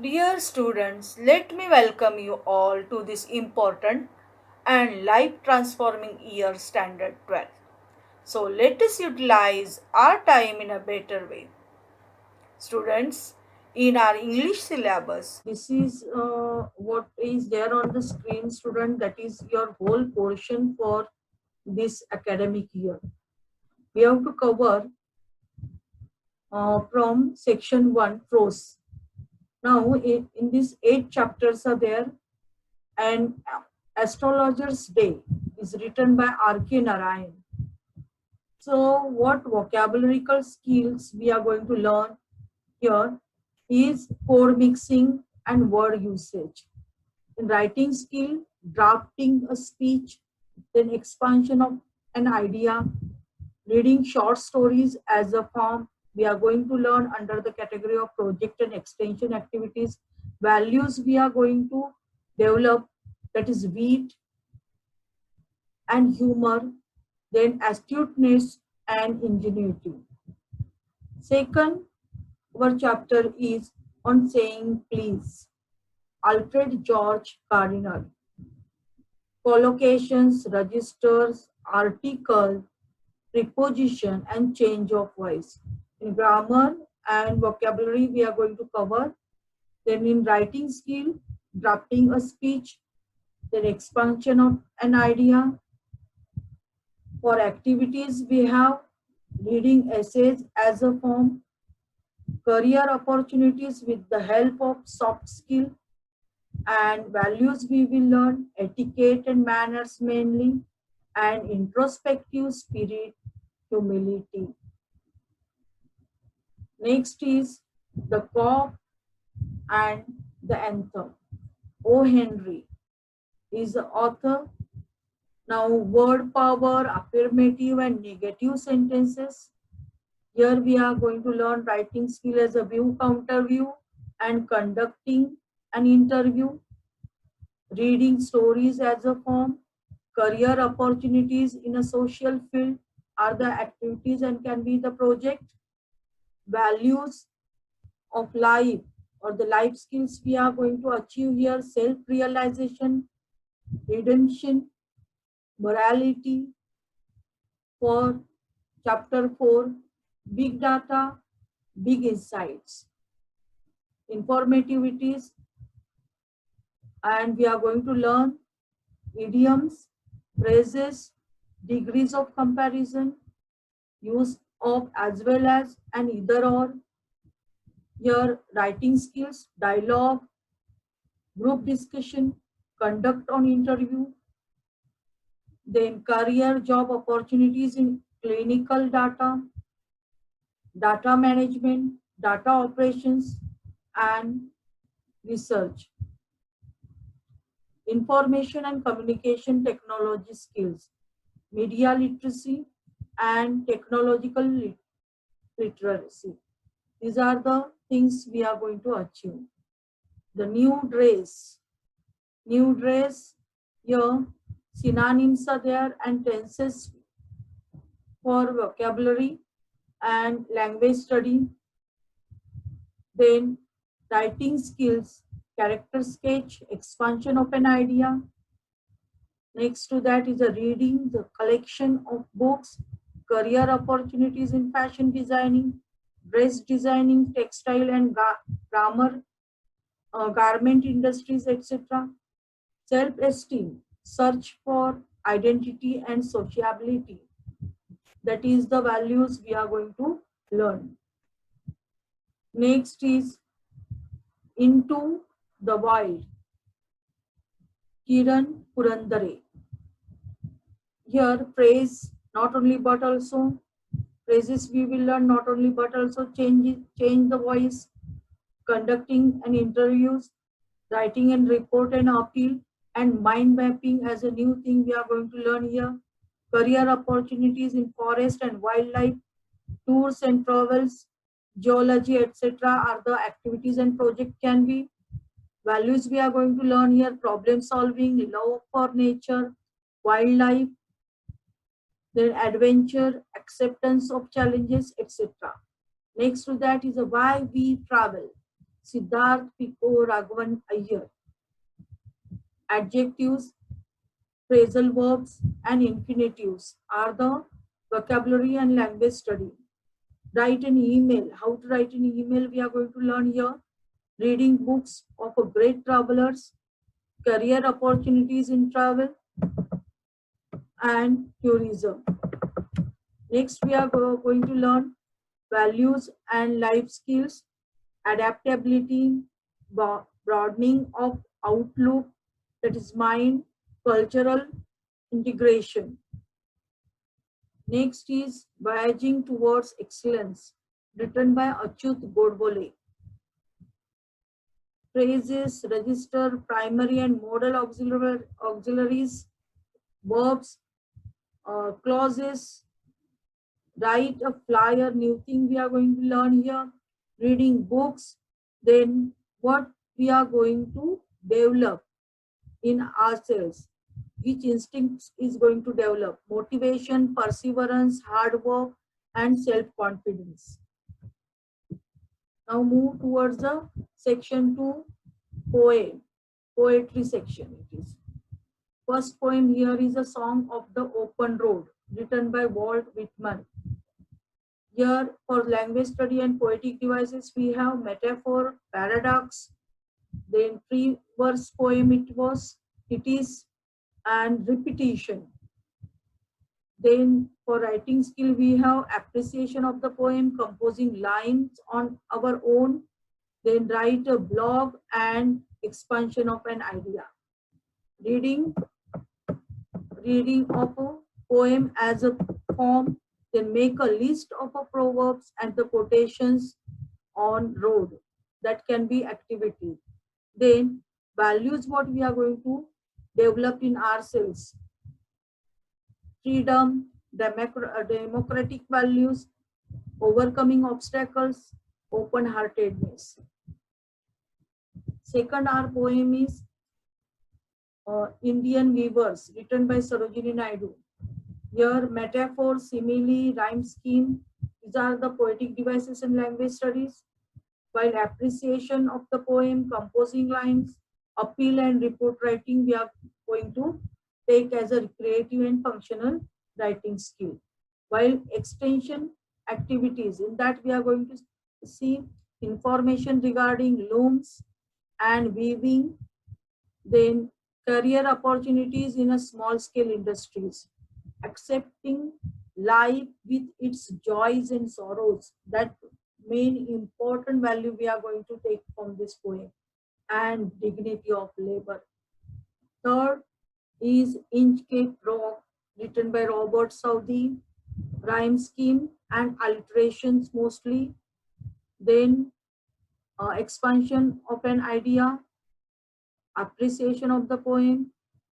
Dear students, let me welcome you all to this important and life transforming year Standard 12. So let us utilize our time in a better way. Students, in our English syllabus, this is what is there on the screen, student. That is your whole portion for this academic year. We have to cover from section 1 prose. Now, in these 8 chapters are there, and Astrologer's Day is written by R.K. Narayan. So, what vocabulary skills we are going to learn here is code mixing and word usage. In writing skill, drafting a speech, then expansion of an idea, reading short stories as a form. We are going to learn under the category of project and extension activities. Values we are going to develop, that is wit and humor, then astuteness and ingenuity. Second, our chapter is on saying please. Alfred George Cardinal. Collocations, registers, article, preposition, and change of voice. In grammar and vocabulary, we are going to cover. Then in writing skill, drafting a speech, then expansion of an idea. For activities, we have reading essays as a form, career opportunities with the help of soft skill, and values we will learn etiquette and manners mainly, and introspective spirit, humility. Next is the cough and the anthem. O. Henry is the author. Now, word power, affirmative and negative sentences. Here we are going to learn writing skill as a view, counter view, and conducting an interview. Reading stories as a form. Career opportunities in a social field are the activities and can be the project. Values of life or the life skills we are going to achieve here: self-realization, redemption, morality. For chapter 4, big data, big insights, informativities, and we are going to learn idioms, phrases, degrees of comparison, use of as well as and either or. Your writing skills, dialogue, group discussion, conduct on interview, then career job opportunities in clinical data, data management, data operations, and research. Information and communication technology skills, media literacy, and technological literacy. These are the things we are going to achieve. The new dress. New dress, here synonyms are there and tenses for vocabulary and language study. Then writing skills, character sketch, expansion of an idea. Next to that is a reading, the collection of books, career opportunities in fashion designing, dress designing, textile and grammar, garment industries, etc. Self-esteem, search for identity and sociability. That is the values we are going to learn. Next is into the wild. Kiran Purandare. Here praise not only but also, praises we will learn not only but also change the voice, conducting an interviews, writing and report and appeal, and mind mapping as a new thing we are going to learn here. Career opportunities in forest and wildlife, tours and travels, geology, etc. are the activities and project can be. Values we are going to learn here: problem solving, love for nature, wildlife, then adventure, acceptance of challenges, etc. Next to that is a why we travel. Siddharth Pico Raghavan Iyer. Adjectives, phrasal verbs, and infinitives are the vocabulary and language study. Write an email. How to write an email we are going to learn here. Reading books of great travelers, career opportunities in travel, and tourism. Next, we are going to learn values and life skills, adaptability, broadening of outlook, that is mind, cultural integration. Next is Voyaging Towards Excellence, written by Achyut Godbole. Phrases, register, primary and modal auxiliaries, verbs, clauses, write a flyer, new thing we are going to learn here, reading books, then what we are going to develop in ourselves, which instinct is going to develop, motivation, perseverance, hard work, and self-confidence. Now move towards the section 2, poetry section. It is. First poem here is a Song of the Open Road, written by Walt Whitman. Here for language study and poetic devices, we have metaphor, paradox, then free verse poem it is, and repetition. Then for writing skill, we have appreciation of the poem, composing lines on our own, then write a blog and expansion of an idea. Reading of a poem as a form, then make a list of a proverbs and the quotations on road. That can be activity. Then values, what we are going to develop in ourselves. Freedom, democratic values, overcoming obstacles, open-heartedness. Second, our poem is Indian Weavers, written by Sarojini Naidu. Here, metaphor, simile, rhyme scheme, these are the poetic devices in language studies. While appreciation of the poem, composing lines, appeal and report writing, we are going to take as a creative and functional writing skill. While extension activities, in that we are going to see information regarding looms and weaving, then career opportunities in a small scale industries, accepting life with its joys and sorrows, that main important value we are going to take from this poem, and dignity of labor. Third is Inchcape Rock, written by Robert Southey, rhyme scheme and alliterations mostly. Then expansion of an idea, appreciation of the poem,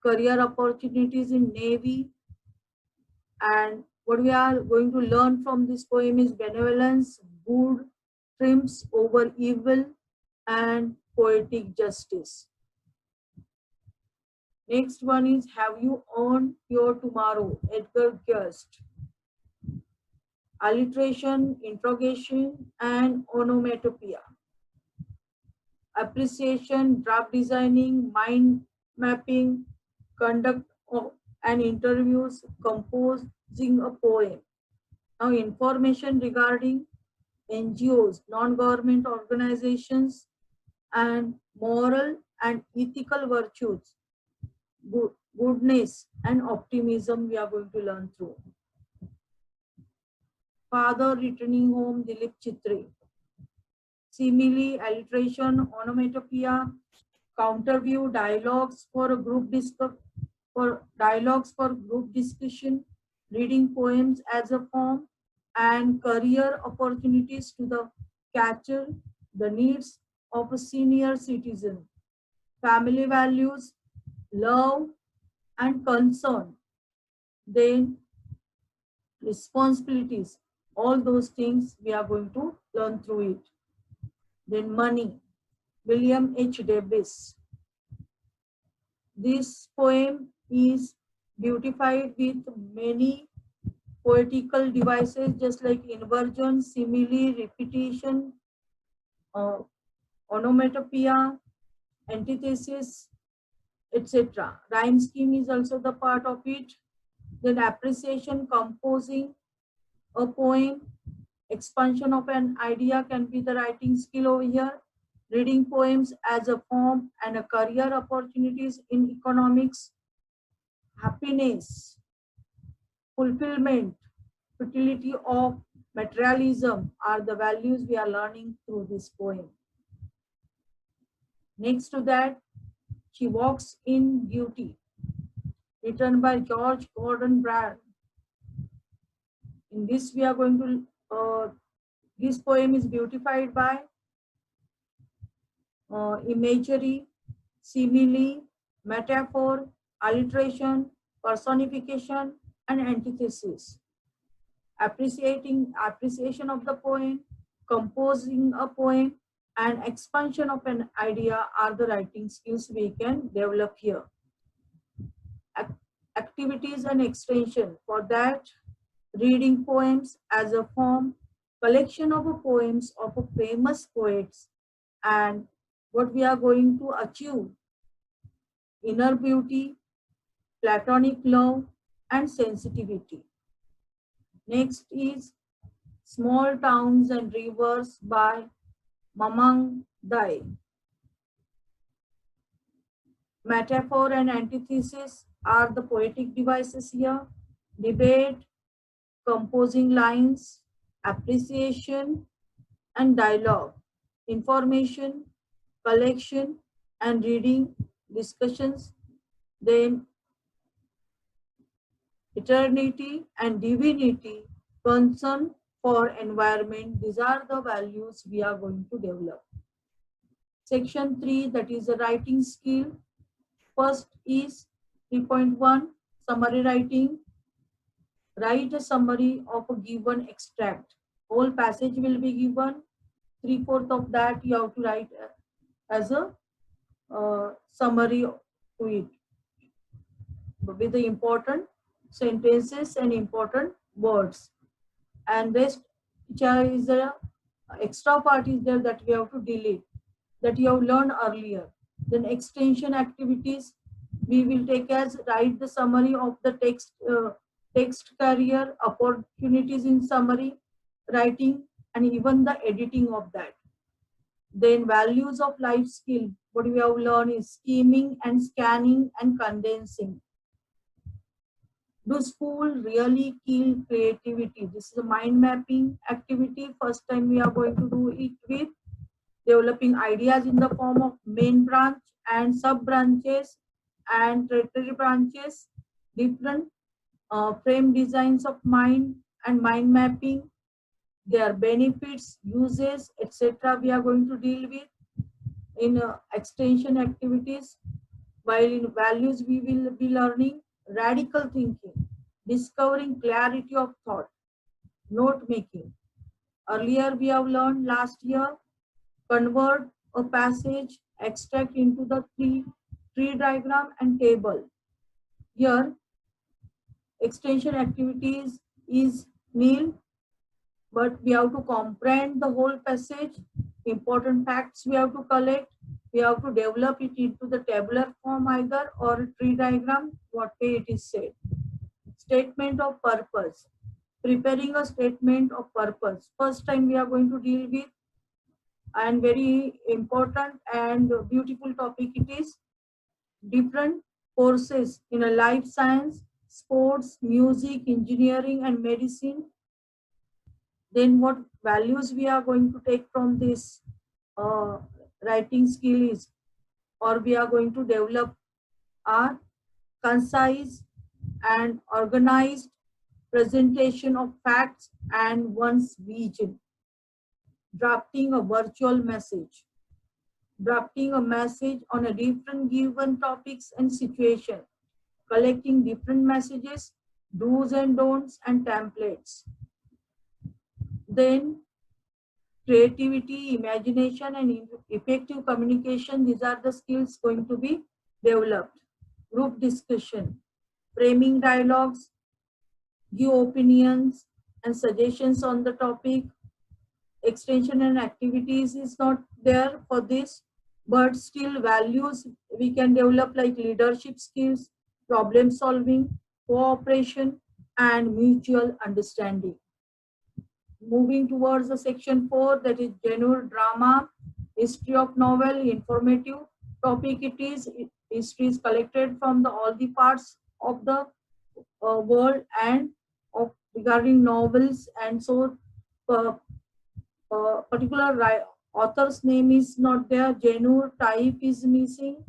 career opportunities in Navy, and what we are going to learn from this poem is benevolence, good triumphs over evil, and poetic justice. Next one is Have You Earned Your Tomorrow, Edgar Guest. Alliteration, interrogation, and onomatopoeia. Appreciation, draft designing, mind mapping, conduct of and interviews, composing a poem. Now, information regarding NGOs, non-government organizations, and moral and ethical virtues, goodness and optimism we are going to learn through. Father Returning Home, Dilip Chitre. Simile, alliteration, onomatopoeia, counterview, dialogues for a group discussion, reading poems as a form, and career opportunities to the catcher, the needs of a senior citizen, family values, love and concern, then responsibilities, all those things we are going to learn through it. Then money, William H. Davis. This poem is beautified with many poetical devices, just like inversion, simile, repetition, onomatopoeia, antithesis, etc. Rhyme scheme is also the part of it. Then appreciation, composing a poem, expansion of an idea can be the writing skill over here. Reading poems as a form and a career opportunities in economics, happiness, fulfillment, futility of materialism are the values we are learning through this poem. Next to that, She Walks in Beauty, written by George Gordon Brand. In this, we are going to, this poem is beautified by imagery, simile, metaphor, alliteration, personification, and antithesis. Appreciation of the poem, composing a poem, and expansion of an idea are the writing skills we can develop here. Activities and extension. For that, reading poems as a form, collection of poems of famous poets, and what we are going to achieve: inner beauty, platonic love, and sensitivity. Next is Small Towns and Rivers by Mamang Dai. Metaphor and antithesis are the poetic devices here. Debate, composing lines, appreciation, and dialogue. Information, collection, and reading, discussions. Then eternity and divinity, concern for environment. These are the values we are going to develop. Section 3, that is the writing skill. First is 3.1, summary writing. Write a summary of a given extract. Whole passage will be given. 3/4 of that you have to write as a summary to it, with the important sentences and important words. And rest is the extra part is there that we have to delete, that you have learned earlier. Then extension activities we will take as write the summary of the text career, opportunities in summary writing, and even the editing of that. Then values of life skill, what we have learned is scheming and scanning and condensing. Do school really kill creativity? This is a mind mapping activity. First time we are going to do it with developing ideas in the form of main branch and sub branches and tertiary branches, different frame designs of mind and mind mapping, their benefits, uses, etc. we are going to deal with in extension activities. While in values we will be learning radical thinking, discovering clarity of thought, note making. Earlier we have learned last year, convert a passage extract into the tree diagram and table. Here extension activities is nil, but we have to comprehend the whole passage. Important facts we have to collect. We have to develop it into the tabular form either or a tree diagram, what way it is said. Statement of purpose. Preparing a statement of purpose. First time we are going to deal with, and very important and beautiful topic it is. Different courses in a life science, sports, music, engineering, and medicine. Then what values we are going to take from this writing skill is, or we are going to develop, are concise and organized presentation of facts and one's vision. Drafting a virtual message. Drafting a message on a different given topics and situation. Collecting different messages, do's and don'ts, and templates. Then creativity, imagination, and effective communication, these are the skills going to be developed. Group discussion, framing dialogues, give opinions and suggestions on the topic, extension and activities is not there for this, but still values we can develop like leadership skills, problem solving, cooperation, and mutual understanding. Moving towards the section 4, that is genre drama, history of novel, informative topic. It is history is collected from the all the parts of the world and of regarding novels, and so uh, particular author's name is not there, genre type is missing,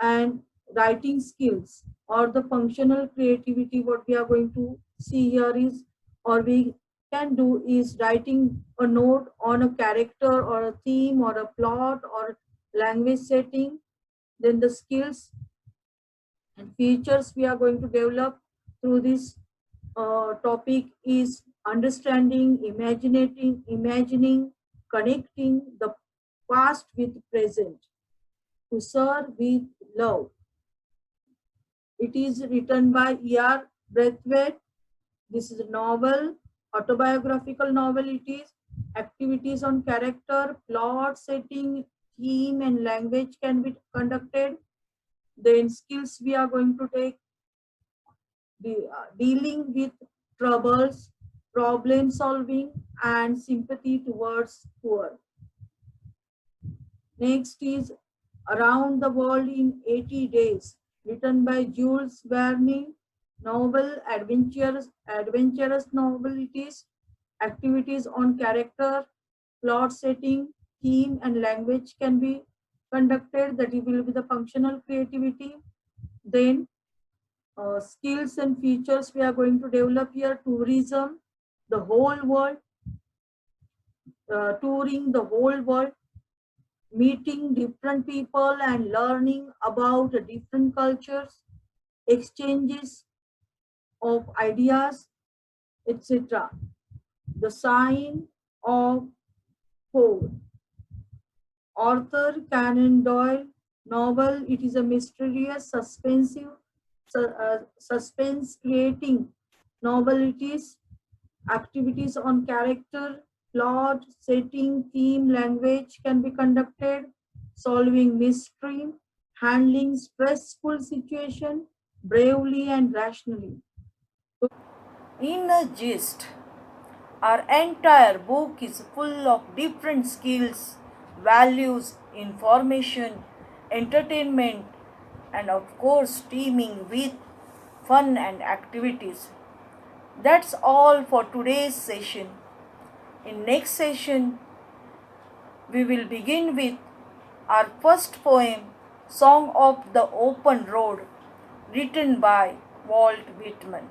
and writing skills or the functional creativity. What we are going to see here is, or we can do, is writing a note on a character or a theme or a plot or language setting. Then the skills and features we are going to develop through this topic is understanding, imagining, connecting the past with present, to serve with love. It is written by E.R. Braithwaite. This is a novel, autobiographical novel. It is activities on character, plot, setting, theme, and language can be conducted. Then skills we are going to take the dealing with troubles, problem solving, and sympathy towards poor. Next is Around the World in 80 Days, written by Jules Verne. Novel, adventurous novel it is. Activities on character, plot setting, theme, and language can be conducted. That will be the functional creativity. Then skills and features we are going to develop here: tourism, the whole world, touring the whole world, meeting different people and learning about different cultures, exchanges of ideas, etc. The Sign of Code. Arthur Conan Doyle novel. It is a mysterious, suspense creating novel. It is activities on character, plot, setting, theme, language can be conducted, solving mystery, handling stressful situation bravely and rationally. In a gist, our entire book is full of different skills, values, information, entertainment, and of course, teaming with fun and activities. That's all for today's session. In next session, we will begin with our first poem, Song of the Open Road, written by Walt Whitman.